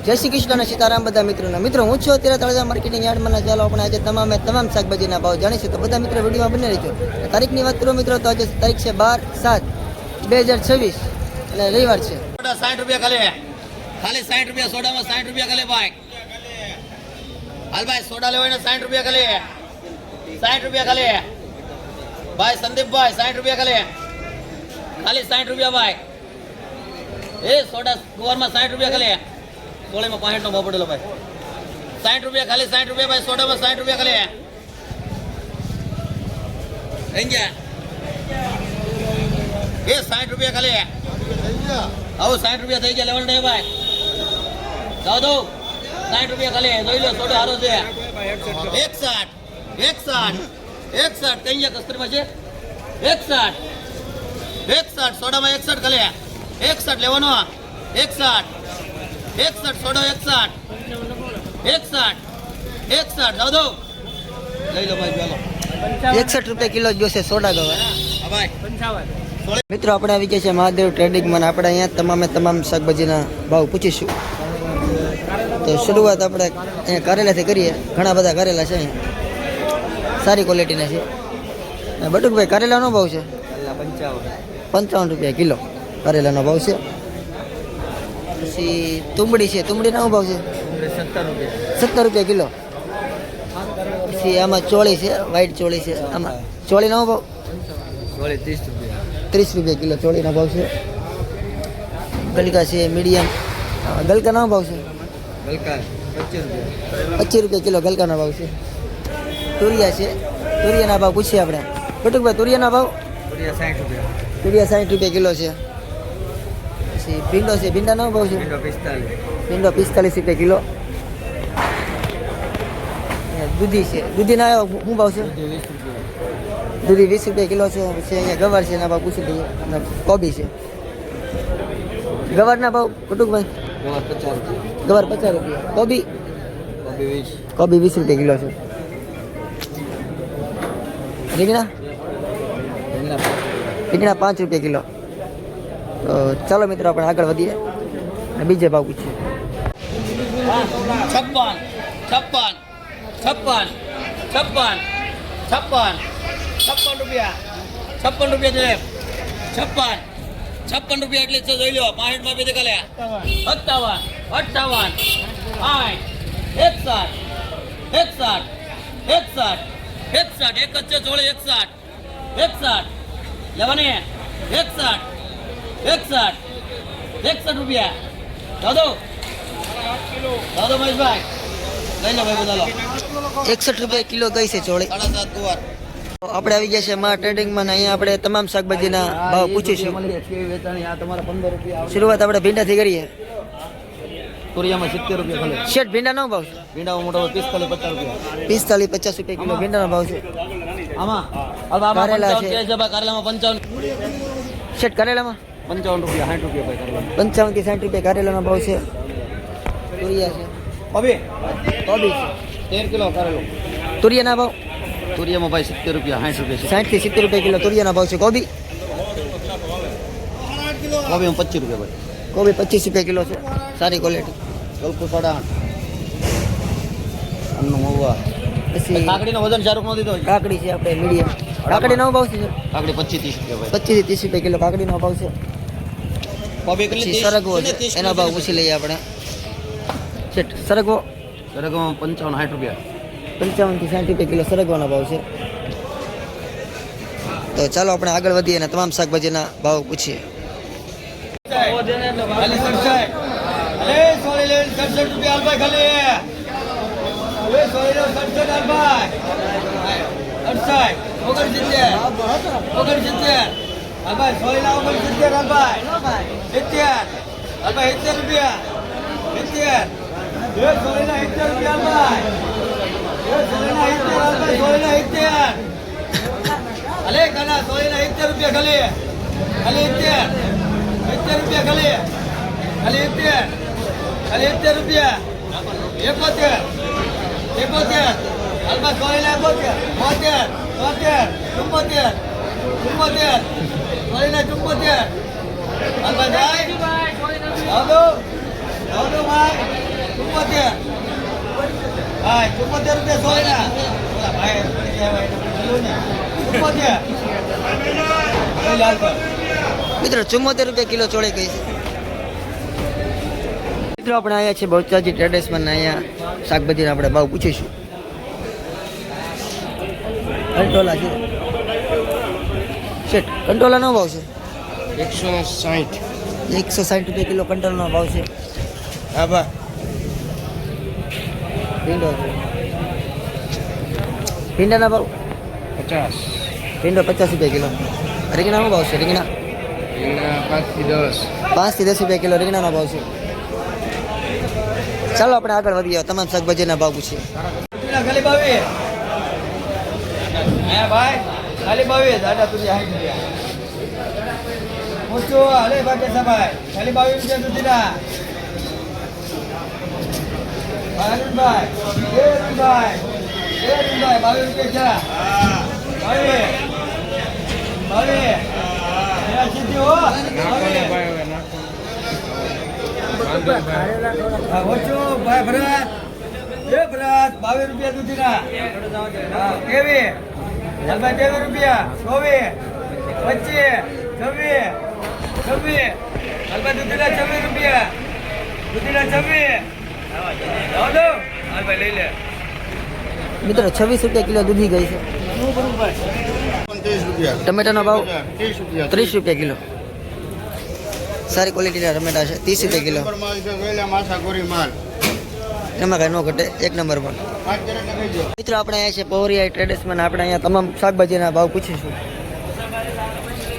જય શ્રી કૃષ્ણ અને સીતારામ બધા મિત્રોના મિત્રો હું છું અત્યારે તળાજા માર્કેટિંગ યાર્ડમાં ચાલો આપણે આજે તમામ શાકભાજીના ભાવ જાણીશું તો બધા મિત્રો વિડીયોમાં બની રહેજો તારીખની વાત કરું મિત્રો તો આજે તારીખ છે 12/7/2026 અને રવિવાર છે 60 રૂપિયા ખાલી 60 રૂપિયા સોડામાં 60 રૂપિયા ખાલી ભાઈ હાલ ભાઈ સોડા લેવાય ને 60 રૂપિયા ખાલી 60 રૂપિયા ખાલી ભાઈ સંદીપભાઈ 60 રૂપિયા ખાલી 60 રૂપિયા ભાઈ એ સોડા ગુવારમાં 60 રૂપિયા ખાલી સોળીમાં 65 નો ભાવ પડેલો ભાઈ 60 રૂપિયા ખાલી 60 રૂપિયા ભાઈ સોડામાં 60 રૂપિયા ખાલી થઈ ગયા એ 60 રૂપિયા ખાલી આવો 60 રૂપિયા થઈ ગયા લેવલ નહીં ભાઈ જાવ દો 60 રૂપિયા ખાલી જોઈ લો સોડા હારો છે 61 કઈ ગયા કસ્તરીમાં છે 61 સોડામાં 61 ખાલી 61 લેવાનો 61 સોડો 61 જાવ દો લઈ લો ભાઈ ચાલો 61 રૂપિયા કિલો જોશે સોડા ગવા હા ભાઈ મિત્રો આપણે આવી ગયા છે મહાદેવ ટ્રેડિંગમાં આપણે અહીંયા તમામ શાકભાજીના ભાવ પૂછીશું તો શરૂઆત આપણે અહીંયા કારેલાથી કરીએ ઘણા બધા કારેલા છે અહીંયા સારી ક્વોલિટીના છે બટુકભાઈ કારેલાનો ભાવ છે 55 રૂપિયા કિલો કારેલાનો ભાવ છે પછી તુંબડી છે તુંબડીનો ભાવ છે 70 રૂપિયા કિલો પછી આમાં ચોળી છે વ્હાઈટ ચોળી છે આમાં ચોળીનો ભાવ 30 રૂપિયા કિલો ચોળીનો ભાવ છે ગલકા છે મીડિયમ ગલકાનો ભાવ છે 25 રૂપિયા કિલો ગલકાનો ભાવ છે તુરિયા છે તુરિયાના ભાવ પૂછીએ આપણે બટુકભાઈ તુરિયાના ભાવ તુરિયા 60 રૂપિયા કિલો છે પછી ભીંડો છે ભીંડાનો ભાવ છે ભીંડો 45 રૂપિયા કિલો દૂધી છે દૂધીના શું ભાવ છે દૂધી 20 રૂપિયા કિલો છે પછી અહીંયા ગવાર છે એના ભાવ પૂછી દઈએ અને કોબી છે ગવારના ભાવ કટુકભાઈ ગવાર 50 રૂપિયા કોબી 20 રૂપિયા કિલો છે રીંગણા 5 રૂપિયા કિલો તો ચાલો મિત્રો આપણે આગળ વધીએ અને બીજે ભાવ પૂછીએ 56 રૂપિયા 56 રૂપિયા છે 56 રૂપિયા એટલે છે જોઈ લો 65 માં બે કાલે 57 58 61 એક જ છે જોડે 61 લેવાની 61 રૂપિયા દાદો મહેશભાઈ લઈ લો ભાઈ બધા 61 રૂપિયા કિલો ગઈ છે ચોળી 7.5 ગુવાર આપણે આવી ગયા છે મા ટ્રેડિંગમાં અહીંયા આપણે તમામ શાકભાજીના ભાવ પૂછીશું શરૂઆત આપણે ભીંડાથી કરીએ તુરિયામાં 70 રૂપિયા ખાલી શેઠ ભીંડાનો ભાવ છે ભીંડા મોટો 45 50 રૂપિયા 45-50 રૂપિયા કિલો ભીંડાનો ભાવ છે આમાં કારેલા છે કારેલામાં 55 શેઠ કારેલામાં 55 રૂપિયા 60 રૂપિયા ભાઈ કારેલા 55 થી 60 રૂપિયા કારેલાનો ભાવ છે તુરિયા છે કોબી છે 13 કિલો કારેલો તુરિયાના ભાવ તુરિયામાં ભાઈ 70 રૂપિયા 60 રૂપિયા 60 થી 70 રૂપિયા કિલો તુરિયાના ભાવ છે કોબી 25 રૂપિયા ભાઈ કોબી 25 રૂપિયા કિલો છે સારી ક્વોલિટી ગલકુ 8.5 અન્નુ મવા પછી કાકડીનો વજન ચારુક નો દીધો કાકડી છે આપણે મીડિયમ કાકડીનો ભાવ છે કાકડી 25-30 રૂપિયા ભાઈ 25 થી 30 રૂપિયા કિલો કાકડીનો ભાવ છે કોબી કેટલી સરગવો છે એનો ભાવ પૂછી લઈએ આપણે સરગવો 55-60 રૂપિયા 55 થી 60 રૂપિયા કિલો સરગવાનો ભાવ છે તો ચાલો આપણે આગળ વધીએ અને તમામ શાકભાજીના ભાવ પૂછીએ અલે કના સોળીના 70 રૂપિયા ખાલી 70 રૂપિયા ખાલી 70 રૂપિયા 71 હાલમાં સોળીના 72 73 74 75 75 સોળીના 74. હાલભાઈ આવજો ભાઈ 74. ભાઈ 74 રૂપિયા સોળીના. ઓલા ભાઈ મિત્રો 74 રૂપિયા કિલો ચોળે ગઈ છે. મિત્રો આપણે અહીંયા છે બહુચાજી ટ્રેડર્સમાં અહીંયા શાકભાજીના આપણે ભાવ પૂછીશું. કંટોલા છે શેઠ, કંટોલાનો ભાવ છે 160. 160 રૂપિયા કિલો કંટોલાનો ભાવ છે. હા બા ભીંડો ભીંડાના ભાવ 50. ભીંડો 50 રૂપિયા કિલો. રીંગણાનો ભાવ છે રીંગણા 5 થી 10. 5 થી 10 રૂપિયા કિલો રીંગણાનો ભાવ છે. ચાલો આપણે આગળ વધીએ, તમામ શાકભાજીના ભાવ પૂછીએ. ખાલી 22. હે ભાઈ ખાલી 22. દાદા તુજી 60 રૂપિયા. પૂછો અરે બાકે સભાઈ ખાલી 22 રૂપિયા સુધીના. અરુણભાઈ 22 રૂપિયા છે. 22 સીધી હો. ઓછો ભાઈ ભરત 22 રૂપિયા સુધીના. કેવી હાલભાઈ 23 રૂપિયા 24 25 26 હાલભાઈ દૂધીના 26 રૂપિયા. દૂધીના 26 આવજો હાલભાઈ લઈ લે. મિત્રો 26 રૂપિયા કિલો દૂધી ગઈ છે. 30 રૂપિયા. ટમેટાનો ભાવ 30 રૂપિયા. 30 રૂપિયા કિલો. સારી ક્વોલિટીના ટમેટા છે 30 રૂપિયા કિલો. માલ છે વેલા માસા ગોરી માલ. એમાં કાંઈ ન ઘટે, એક નંબર પર. 5 જણા લઈ જાઓ. મિત્રો આપણે અહીંયા છે પહોરિયા ટ્રેડર્સમાં આપણે અહીંયા તમામ શાકભાજીના ભાવ પૂછીશું.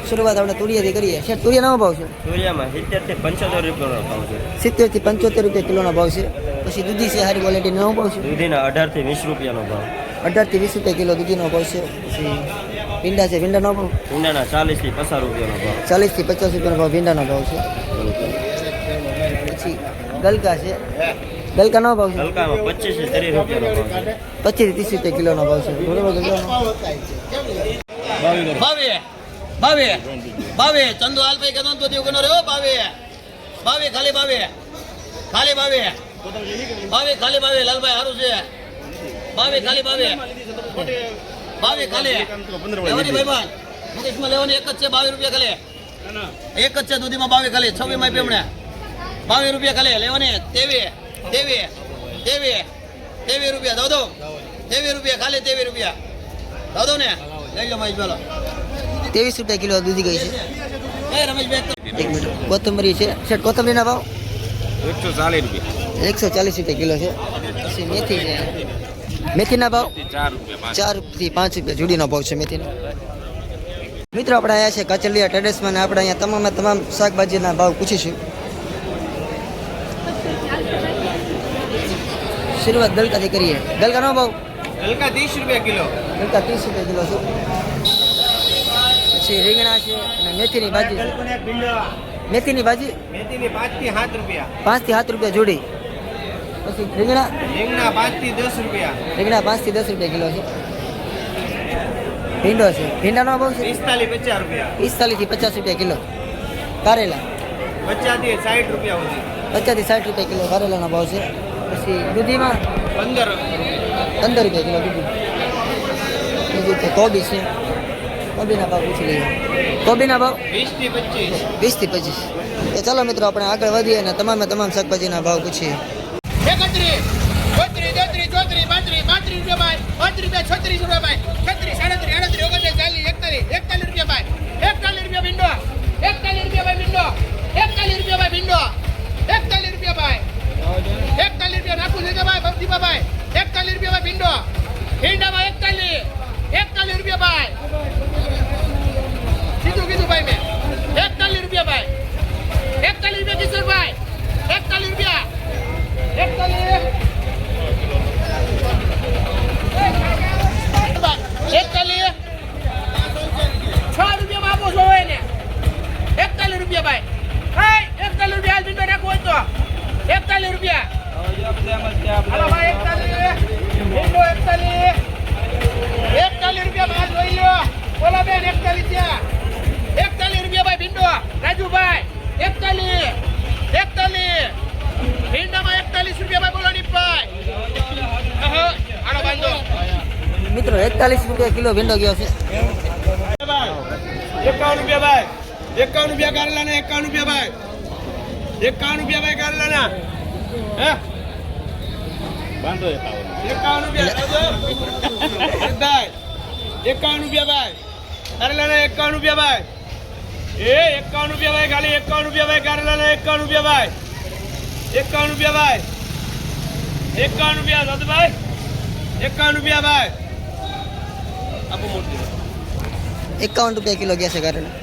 શરૂઆત આપણે તુરિયાથી કરીએ. શેઠ તુરિયાનો ભાવ છે સૂર્યામાં 70 થી 75 રૂપિયાનો ભાવ છે. 70 થી 75 રૂપિયા કિલોનો ભાવ છે. પછી દૂધી છે સારી ક્વોલિટીનો ભાવ છે દૂધીના 18 થી 20 રૂપિયાનો ભાવ. 18 થી 20 રૂપિયા કિલો દૂધીનો ભાવ છે. પછી ભીંડા છે, ભીંડાનો ભાવ ઊંડાના 40 થી 50 રૂપિયાનો ભાવ. 40 થી 50 રૂપિયાનો ભાવ ભીંડાનો ભાવ છે. પછી ગલકા છે, ગલકાનો ભાવ છે હલકામાં 25 થી 30 રૂપિયાનો ભાવ છે. 25 થી 30 રૂપિયા કિલોનો ભાવ છે. બરોબર ગલકાનો 22 ચંદુ હાલભાઈ કે તો દેવ કનો રે 22 ખાલી 22 ખાલી 22 ખાલી 22 લાલભાઈ હારું છે. 22 ખાલી 22 ખાલી લેવાની ભાઈબાન મુકેશમાં લેવાની એક જ છે 22 રૂપિયા ખાલી. એક જ છે દૂધીમાં 22 ખાલી. 26 માં પેમણે 22 રૂપિયા ખાલી લેવાની. 23 રૂપિયા દો 23 રૂપિયા ખાલી 23 રૂપિયા દો ને લઈ લો માઈ પેલો 23 રૂપિયા કિલો દૂધી ગઈ છે. એ રમેશભાઈ એક મિનિટ. કોથમરી છે શેઠ, કોથમરીના ભાવ 140 રૂપિયા. 140 રૂપિયા કિલો છે. પછી મેથી છે, મેથીના ભાવ 4 રૂપિયા. 4 થી 5 રૂપિયા જોડીનો ભાવ છે મેથીનો. મિત્રો આપણે અહીંયા છે કાચલિયા ટ્રેડર્સમાં ને આપણે અહીંયા તમામ શાકભાજીના ભાવ પૂછીશું. શરૂઆત ગલકાથી કરીએ. ગલકાનો ભાવ હલકા 30 રૂપિયા કિલો. ગલકા 30 રૂપિયા કિલો છે. પછી રીંગણા છે અને મેથીની ભાજી છે. મેથીની ભાજી મેથીની 5 થી 7 રૂપિયા. 5 થી 7 રૂપિયા જોડી. પછી રીંગણા રીંગણા 5 થી 10 રૂપિયા. રીંગણા 5 થી 10 રૂપિયા કિલો છે. ભીંડો છે, ભીંડાનો ભાવ છે 45 50 રૂપિયા. 45 થી 50 રૂપિયા કિલો. કારેલા 50 થી 60 રૂપિયા સુધી. 50 થી 60 રૂપિયા કિલો કારેલાનો ભાવ છે. પછી દૂધીમાં 15 રૂપિયા કિલો દૂધી. બીજું છે કોબી છે, કોબીના ભાવ પૂછી લઈએ. કોબીના ભાવ 20 થી 25. 20 થી 25. તો ચાલો મિત્રો આપણે આગળ વધીએ અને તમામ શાકભાજીના ભાવ પૂછીએ. 31 32 33 34 35 રૂપિયા ભાઈ. 35 રૂપિયા 36 રૂપિયા ભાઈ. 36 37 38 39 40 41 રૂપિયા ભાઈ. 41 રૂપિયા ભીંડો. 41 રૂપિયા ભાઈ ભીંડો. 41 રૂપિયા ભાઈ ભીંડો. 41 રૂપિયા ભાઈ. 41 રૂપિયા નાખું છે ભાઈ બબદીપા ભાઈ. 41 રૂપિયા ભાઈ ભીંડો. ભીંડામાં 41 રૂપિયા ભાઈ. સીધું કીધું ભાઈ મેં. 41 રૂપિયા ભાઈ. 41 રૂપિયા કિશોરભાઈ. 41 રૂપિયા. 41 6 રૂપિયા આપો છો એને. 41 રૂપિયા ભાઈ. 41 રૂપિયા હાલ ભીંડો નાખો હોય તો 41 રૂપિયા. હાલો ભાઈ 41 ભીંડો 41 રૂપિયા ભાઈ જોઈ લો. બોલો બેન 41 ત્યાં 41 રૂપિયા. 41 રૂપિયા કિલો ભીંડો ગયો છે. 51 રૂપિયા ભાઈ 51 રૂપિયા કારેલાના 51 રૂપિયા ભાઈ 51 રૂપિયા ભાઈ કારેલાના હે 51 રૂપિયા ભાઈ 51 રૂપિયા ભાઈ કારેલાના 51 રૂપિયા ભાઈ એ 51 રૂપિયા ભાઈ ખાલી 51 રૂપિયા ભાઈ કારેલાના 51 રૂપિયા ભાઈ 51 રૂપિયા ભાઈ 51 રૂપિયા દાદભાઈ 51 રૂપિયા ભાઈ આપો મોટી 51 રૂપિયા કિલો ગયા છે કારેલા.